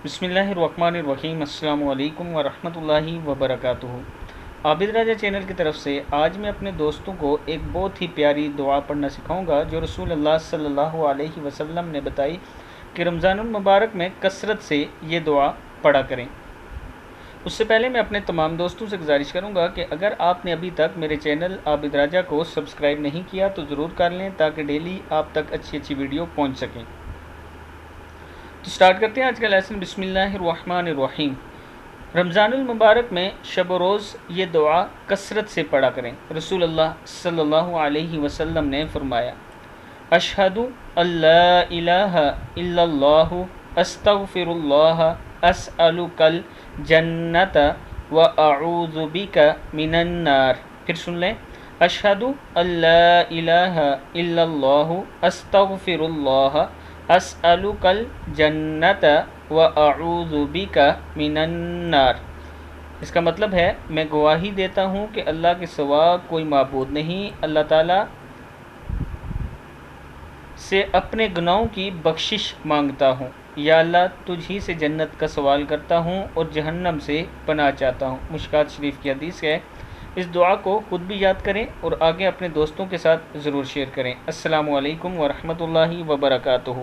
بسم اللہ الرحمن الرحیم۔ السلام علیکم ورحمۃ اللہ وبرکاتہ۔ عابد راجہ چینل کی طرف سے آج میں اپنے دوستوں کو ایک بہت ہی پیاری دعا پڑھنا سکھاؤں گا جو رسول اللہ صلی اللہ علیہ وسلم نے بتائی کہ رمضان المبارک میں کثرت سے یہ دعا پڑھا کریں۔ اس سے پہلے میں اپنے تمام دوستوں سے گزارش کروں گا کہ اگر آپ نے ابھی تک میرے چینل عابد راجہ کو سبسکرائب نہیں کیا تو ضرور کر لیں تاکہ ڈیلی آپ تک اچھی ویڈیو پہنچ سکیں۔ تو سٹارٹ کرتے ہیں آج کا لیسن۔ بسم اللہ الرحمن الرحیم۔ رمضان المبارک میں شب و روز یہ دعا کثرت سے پڑھا کریں۔ رسول اللہ صلی اللہ علیہ وسلم نے فرمایا، اشہد ان لا الہ الا اللہ استغفر اللہ اسألک الجنت واعوذ بک من النار۔ پھر سن لیں، اشہد ان لا الہ الا اللہ استغفر اللہ اسألک الجنت واعوذ بک من النار۔ اس کا مطلب ہے میں گواہی دیتا ہوں کہ اللہ کے سوا کوئی معبود نہیں، اللہ تعالیٰ سے اپنے گناہوں کی بخشش مانگتا ہوں، یا اللہ تجھ ہی سے جنت کا سوال کرتا ہوں اور جہنم سے پناہ چاہتا ہوں۔ مشکوٰۃ شریف کی حدیث ہے۔ اس دعا کو خود بھی یاد کریں اور آگے اپنے دوستوں کے ساتھ ضرور شیئر کریں۔ السلام علیکم ورحمۃ اللہ وبرکاتہ۔